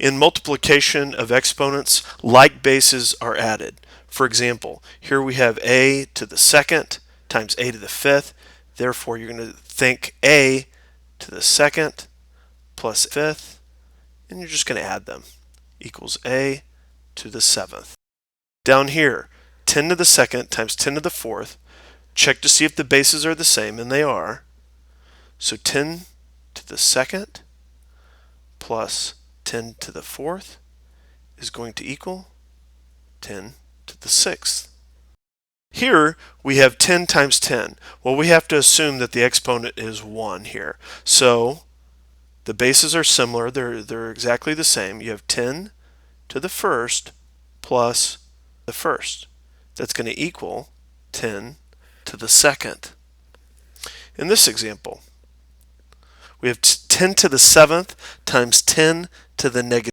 In multiplication of exponents, like bases are added. For example, here we have a to the second times a to the fifth. Therefore, you're going to think a to the second plus fifth, and you're just going to add them. Equals a to the seventh. Down here, 10 to the second times 10 to the fourth. Check to see if the bases are the same, and they are. So 10 to the second plus 10 to the fourth is going to equal 10 to the sixth. Here we have 10 times 10. Well, we have to assume that the exponent is 1 here. So the bases are similar. They're exactly the same. You have 10 to the first plus the first. That's going to equal 10 to the second. In this example, we have 10 to the seventh times 10 to the negative